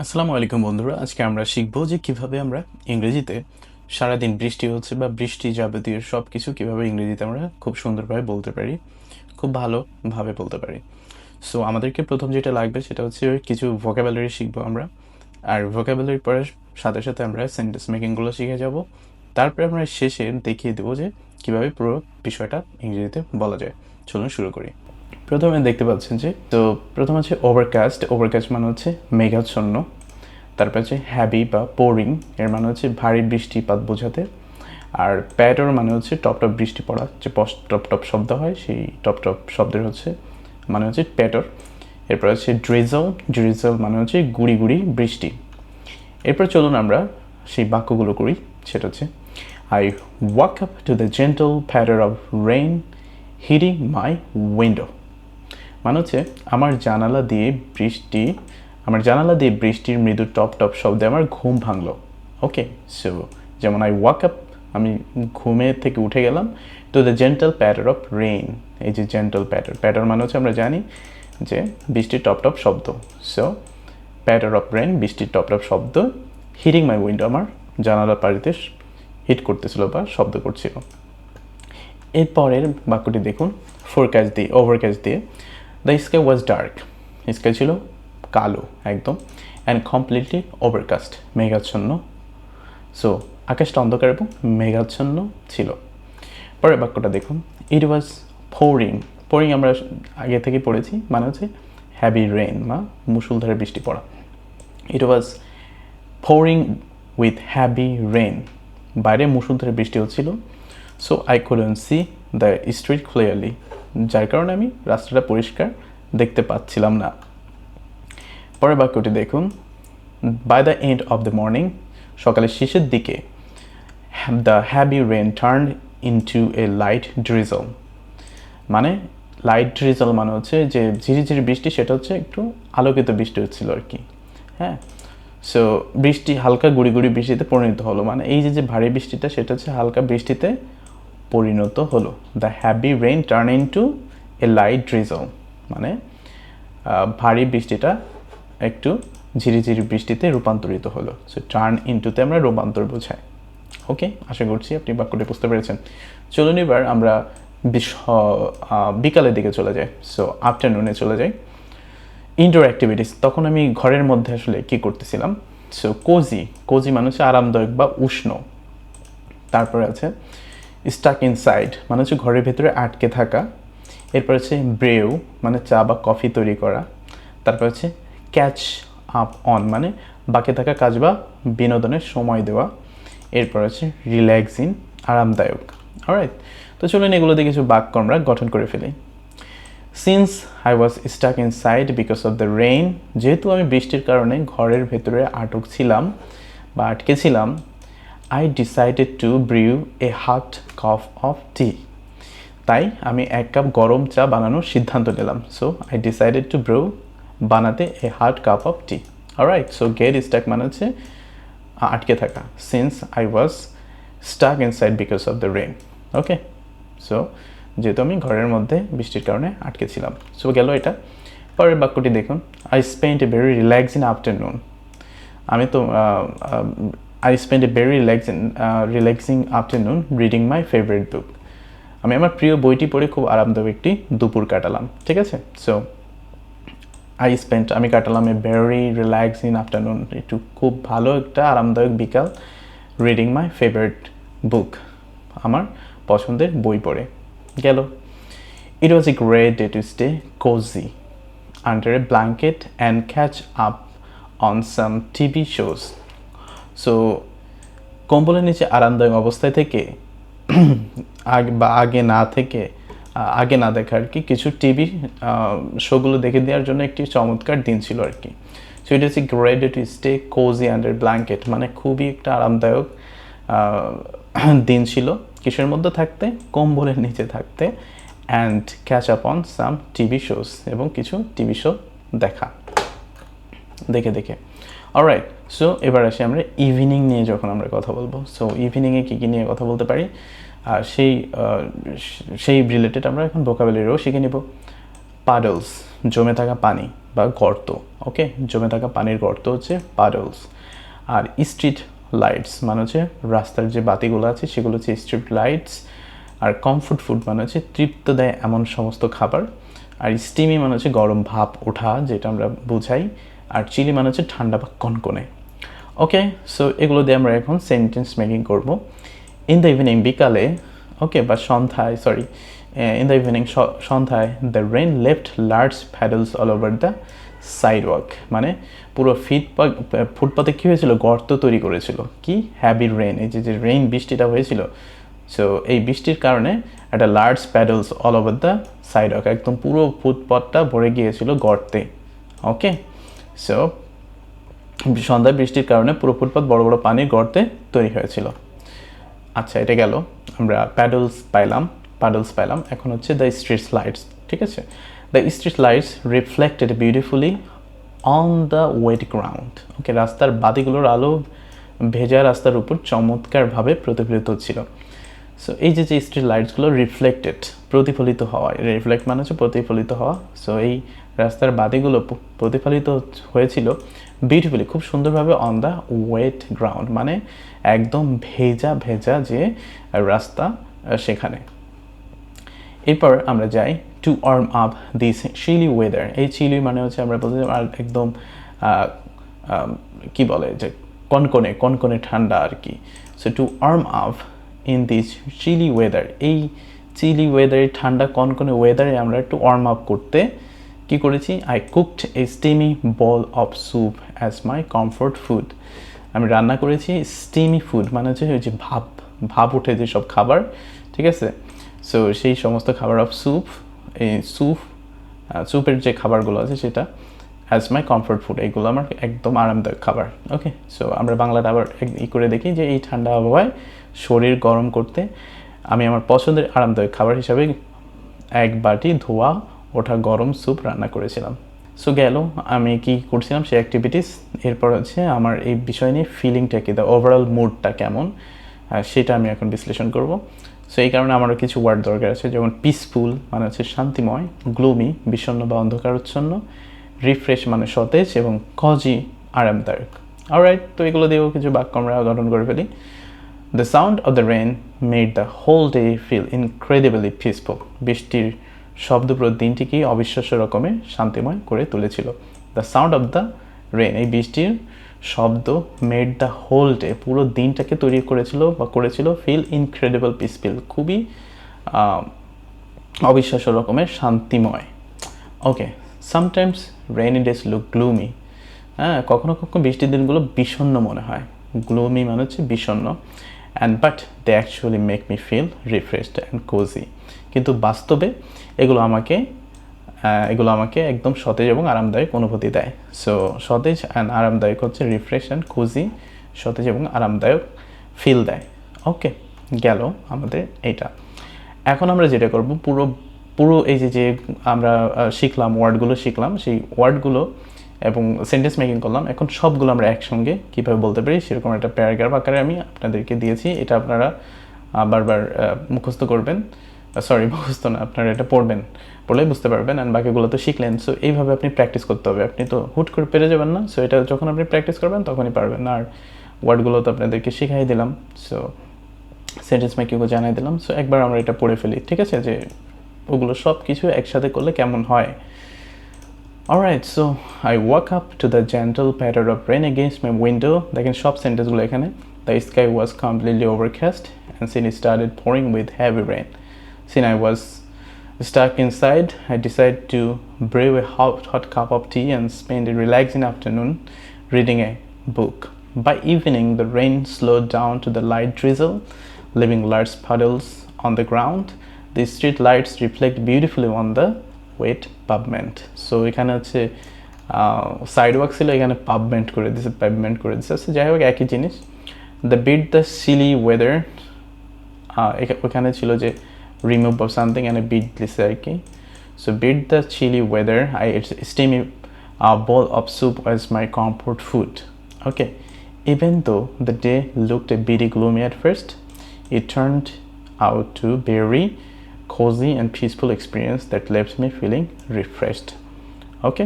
আসসালামু আলাইকুম বন্ধুরা, আজকে আমরা শিখবো যে কিভাবে আমরা ইংরেজিতে সারাদিন বৃষ্টি হচ্ছে বা বৃষ্টি যাবতীয় সব কিছু কীভাবে ইংরেজিতে আমরা খুব সুন্দরভাবে বলতে পারি, খুব ভালোভাবে বলতে পারি। সো আমাদেরকে প্রথম যেটা লাগবে সেটা হচ্ছে কিছু ভোকাবুলারি শিখবো আমরা। আর ভোকাবুলারি পড়ার সাথে সাথে আমরা সেন্টেন্স মেকিংগুলো শিখে যাব। তারপরে আমরা শেষে দেখিয়ে দেবো যে কীভাবে পুরো বিষয়টা ইংরেজিতে বলা যায়। চলুন শুরু করি। প্রথমে দেখতে পাচ্ছেন যে প্রথম আছে ওভারকাস্ট। ওভারকাস্ট মানে হচ্ছে মেঘাচ্ছন্ন। তারপর হচ্ছে হ্যাভি বা পোরিং, এর মানে হচ্ছে ভারী বৃষ্টিপাত বোঝাতে। আর প্যাটর মানে হচ্ছে টপ টপ বৃষ্টি পড়া, যে টপ টপ শব্দ হয় সেই টপ টপ শব্দের হচ্ছে মানে হচ্ছে প্যাটর। এরপর হচ্ছে ড্রিজল। ড্রিজল মানে হচ্ছে গুড়ি গুড়ি বৃষ্টি। এরপর চলুন আমরা সেই বাক্যগুলো করি। সেটা হচ্ছে I wake up to the gentle patter of rain hitting my window. মানে হচ্ছে আমার জানালা দিয়ে বৃষ্টির মৃদু টপ টপ শব্দে আমার ঘুম ভাঙলো। ওকে, সো যেমন আই ওয়াক আপ, আমি ঘুমে থেকে উঠে গেলাম, to the gentle প্যাটার of rain. এই যে জেন্টাল প্যাটার, প্যাটার মানে হচ্ছে আমরা জানি যে বৃষ্টির টপ টপ শব্দ। সো প্যাটার অফ রেইন, বৃষ্টির টপ টপ শব্দ, হিটিং মাই উইন্ডো, আমার জানালার পাড়িতে হিট করতেছিল বা শব্দ করছিল। এরপরের বাক্যটি দেখুন, ফোরকাস্ট দিয়ে, ওভারকাস্ট দিয়ে। The sky was dark, sky ছিল কালো একদম, অ্যান্ড কমপ্লিটলি ওভারকাস্ট, মেঘাচ্ছন্ন। সো আকাশটা অন্ধকার এবং মেঘাচ্ছন্ন ছিল। পরের বাক্যটা দেখুন, ইট ওয়াজ পোরিং। পোরিং আমরা আগে থেকে পড়েছি, মানে হচ্ছে হ্যাভি রেইন বা মুষলধারে বৃষ্টি পড়া। ইট ওয়াজ পোরিং উইথ হ্যাভি রেইন, বাইরে মুষলধারে বৃষ্টি হচ্ছিল। So I couldn't C the street clearly, যার কারণে আমি রাস্তাটা পরিষ্কার দেখতে পাচ্ছিলাম না। পরের বাক্যটি দেখুন, by the end of the morning, সকালের শেষের দিকে, the heavy rain turn into a light drizzle. মানে লাইট ড্রিজল মানে হচ্ছে যে ঝিরিঝিরি বৃষ্টি, সেটা হচ্ছে একটু আলোকিত বৃষ্টি হচ্ছিল আর কি। হ্যাঁ, সো বৃষ্টি হালকা গুড়ি গুড়ি বৃষ্টিতে পরিণত হলো, মানে এই যে ভারী বৃষ্টিটা সেটা হচ্ছে হালকা বৃষ্টিতে পরিণত হলো। The heavy rain turn into a light drizzle, মানে ভারী বৃষ্টিটা একটু ঝিরিঝিরি বৃষ্টিতে রূপান্তরিত হলো। সো টার্ন ইনটুতে আমরা রূপান্তর বোঝাই। ওকে, আশা করছি আপনি বাক্যটি বুঝতে পেরেছেন। চলুন এবার আমরা বিকালের দিকে চলে যাই। সো আফটারনুনে চলে যাই। ইনডোর অ্যাক্টিভিটিস, তখন আমি ঘরের মধ্যে আসলে কী করতেছিলাম। সো কোজি, কোজি মানে হচ্ছে আরামদায়ক বা উষ্ণ। তারপরে আছে স্টাক ইনসাইড, মানে হচ্ছে ঘরের ভেতরে আটকে থাকা। এরপর হচ্ছে ব্রেউ, মানে চা বা কফি তৈরি করা। তারপর হচ্ছে ক্যাচ আপ অন, মানে বাকি থাকা কাজ বা বিনোদনের সময় দেওয়া। এরপর হচ্ছে রিল্যাক্সিং, আরামদায়ক। অলরাইট, তো চলুন এগুলো দিয়ে কিছু বাক্য আমরা গঠন করে ফেলি। Since I was stuck inside because of the rain, যেহেতু আমি বৃষ্টির কারণে ঘরের ভেতরে আটক ছিলাম বা আটকে ছিলাম, I decided to brew a hot cup of tea, তাই আমি এক কাপ গরম চা বানানোর সিদ্ধান্ত নিলাম। So I decided to brew, বানাতে a hot cup of tea. Alright, so get stuck মানে হচ্ছে আটকে থাকা। Since I was stuck inside because of the rain. Okay, so যেহেতু আমি ঘরের মধ্যে বৃষ্টির কারণে আটকে ছিলাম। সো গেল এটা। পরের বাক্যটি দেখুন, I spend a very relaxing afternoon. আমি তো I spend a very relaxing afternoon reading my favourite বুক। আমি আমার প্রিয় বইটি পড়ে খুব আরামদায়ক একটি দুপুর কাটালাম। ঠিক আছে, সো আমি কাটালাম এ ভেরি রিল্যাক্সিং আফটারনুন, একটু খুব ভালো একটা আরামদায়ক বিকাল, রিডিং মাই ফেভারিট বুক, আমার পছন্দের বই পড়ে। গেল। It was a great day to stay cosy under a blanket and catch up on some TV shows. So কম্বলের নিচে আরামদায়ক অবস্থায় থেকে আগে না দেখা আর কি কিছু টিভি শোগুলো দেখে দেওয়ার জন্য একটি চমৎকার দিন ছিল আর কি। So it is a great day to stay cosy under blanket, মানে খুবই একটা আরামদায়ক দিন ছিল কিসের মধ্যে থাকতে, কম্বলের নিচে থাকতে, and catch up on some TV shows, এবং কিছু টিভি শো দেখে। অলরাইট, সো এবার আসি আমরা ইভিনিং নিয়ে যখন আমরা কথা বলবো। সো ইভিনিংয়ে কী কী নিয়ে কথা বলতে পারি, সেই রিলেটেড আমরা এখন ভোকাবুলারিও শিখে নেব। পাডলস জমে থাকা পানি বা গর্ত, ওকে, জমে থাকা পানির গর্ত হচ্ছে পাডলস। আর স্ট্রিট লাইটস মানে হচ্ছে রাস্তার যে বাতিগুলো আছে সেগুলো হচ্ছে স্ট্রিট লাইটস। আর কমফোর্ট ফুড মানে হচ্ছে তৃপ্ত দেয় এমন সমস্ত খাবার। আর স্টিমি মানে হচ্ছে গরম ভাপ ওঠা, যেটা আমরা বুঝাই। আর চিলি মানে হচ্ছে ঠান্ডা বা কনকনে। ওকে, সো এগুলো দিয়ে আমরা এখন সেন্টেন্স মেকিং করব। ইন দ্য ইভিনিং, বিকালে, ওকে, বা সন্ধ্যায়, সরি, ইন দ্য ইভিনিং, সন্ধ্যায়, the rain left large puddles all over the sidewalk, মানে পুরো ফুটপাতে কী হয়েছিল, গর্ত তৈরি করেছিল। কি, হ্যাভি রেন, এই যে রেইন, বৃষ্টিটা হয়েছিল, সো এই বৃষ্টির কারণে একটা large puddles all over the সাইডওয়াক, একদম পুরো ফুটপাথটা ভরে গিয়েছিল গর্তে। ওকে, সো সন্ধ্যায় বৃষ্টির কারণে পুরো ফুটপাথ বড় বড় পানির গর্তে তৈরি হয়েছিল। আচ্ছা, এটা গেল, আমরা প্যাডলস পাইলাম। এখন হচ্ছে দ্য স্ট্রিট লাইটস, ঠিক আছে। The street lights reflected beautifully on the wet ground, okay, রাস্তার বাতিগুলোর আলো ভেজা রাস্তার উপর চমৎকারভাবে প্রতিফলিত হচ্ছিল। সো এই যে স্ট্রিট লাইটসগুলো রিফ্লেক্টেড, প্রতিফলিত হওয়া, রিফ্লেক্ট মানে হচ্ছে প্রতিফলিত হওয়া। সো এই রাস্তার বাতিগুলো প্রতিফলিত হয়েছিল বিউটিফুলি, খুব সুন্দরভাবে, অন দ্য ওয়েট গ্রাউন্ড, মানে একদম ভেজা ভেজা যে রাস্তা সেখানে। এরপর আমরা যাই to warm up this chilly weather. এই চিলি মানে হচ্ছে আমরা বলতে একদম কি বলে যে কনকনে ঠান্ডা আর কি। So to warm up in this chilly weather, এই চিলি ওয়েদারে, ঠান্ডা কনকনে ওয়েদারে আমরা একটু ওয়ার্ম আপ করতে কি করেছি, I cooked a steamy bowl of soup as my comfort food. আমি রান্না করেছি স্টিমি ফুড, মানে হচ্ছে ওই যে ভাপ উঠে যেসব খাবার, ঠিক আছে। সো সেই সমস্ত খাবার অফ স্যুপ, এই স্যুপের যে খাবারগুলো আছে সেটা অ্যাজ মাই কমফোর্ট ফুড, এইগুলো আমার একদম আরামদায়ক খাবার। ওকে, সো আমরা বাংলাটা আবার করে দেখি যে এই ঠান্ডা আবহাওয়ায় শরীর গরম করতে আমি আমার পছন্দের আরামদায়ক খাবার হিসাবে এক বাটি ধোয়া ওঠা গরম স্যুপ রান্না করেছিলাম। সো গেল আমি কি করছিলাম সেই অ্যাক্টিভিটিস। এরপর হচ্ছে আমার এই বিষয় নিয়ে ফিলিংটা কি, দ্য ওভারঅল মুডটা কেমন, সেটা আমি এখন বিশ্লেষণ করব। সো এই কারণে আমারও কিছু ওয়ার্ড দরকার আছে, যেমন পিসফুল মানে হচ্ছে শান্তিময়, গ্লুমি বিষণ্ণ বা অন্ধকারচ্ছন্ন, রিফ্রেশ মানে সতেজ, এবং কজি আরামদায়ক। অলরাইট, তো এগুলো দিয়েও কিছু বাক্য আমরা গঠন করে ফেলি। The sound of the rain made the whole day feel incredibly peaceful. বৃষ্টির শব্দ পুরো দিনটিকেই অবিশ্বাস্য রকমের শান্তিময় করে তুলেছিল। The sound of the rain, এই বৃষ্টির শব্দ, মেড দ্য হোল ডে, পুরো দিনটাকে তৈরি করেছিল ফিল ইনক্রেডিবল পিসফুল, খুবই অবিশ্বাস্য রকমের শান্তিময়। Okay, sometimes rainy days look gloomy, হ্যাঁ, কখনো বৃষ্টির দিনগুলো বিষণ্ণ মনে হয়, গ্লুমি মানে হচ্ছে বিষণ্ণ। But they actually make me feel refreshed and cosy, কিন্তু বাস্তবে এগুলো আমাকে একদম সতেজ এবং আরামদায়ক অনুভূতি দেয়। সো সতেজ অ্যান্ড আরামদায়ক হচ্ছে রিফ্রেশ অ্যান্ড কোজি, সতেজ এবং আরামদায়ক ফিল দেয়। ওকে, গেল আমাদের এইটা। এখন আমরা যেটা করব, পুরো এই যে আমরা ওয়ার্ডগুলো শিখলাম, সেই ওয়ার্ডগুলো এবং সেন্টেন্স মেকিং করলাম, এখন সবগুলো আমরা একসঙ্গে কীভাবে বলতে পারি সেরকম একটা প্যারাগ্রাফ আকারে আমি আপনাদেরকে দিয়েছি। এটা আপনারা বারবার মুখস্থ করবেন, মুখস্থ না, আপনারা এটা পড়লেই বুঝতে পারবেন, অ্যান্ড বাকিগুলো তো শিখলেন। সো এইভাবে আপনি প্র্যাকটিস করতে হবে, আপনি তো হুট করে পেরে যাবেন না। সো এটা যখন আপনি প্র্যাকটিস করবেন তখনই পারবেন। আর ওয়ার্ডগুলো তো আপনাদেরকে শিখাই দিলাম, সো সেন্টেন্স মেকিংও জানাই দিলাম। সো একবার আমরা এটা পড়ে ফেলি, ঠিক আছে, যে ওগুলো সব কিছু একসাথে করলে কেমন হয়। Alright, so I woke up to the gentle patter of rain against my window. দেখেন সব সেন্টেন্সগুলো এখানে। The sky was completely overcast and soon it started pouring with heavy rain. Since I was stuck inside, I decided to brew a hot cup of tea and spend a relaxing afternoon reading a book. By evening, the rain slowed down to the light drizzle, leaving large puddles on the ground. The street lights reflect beautifully on the wet pavement. So এখানে হচ্ছে সাইডওয়াক ছিল, এখানে পাভমেন্ট করে দিচ্ছে। যাই হোক, একই জিনিস। The beat the chilly weather, ওখানে ছিল যে রিমুভ অফ সামথিং, এখানে বিট দিচ্ছে আর কি। So beat the chilly weather, I steamy bowl of soup as my comfort food. Okay, even though the day looked a bit gloomy at first, it turned out to be very cozy and peaceful experience that left me feeling refreshed. Okay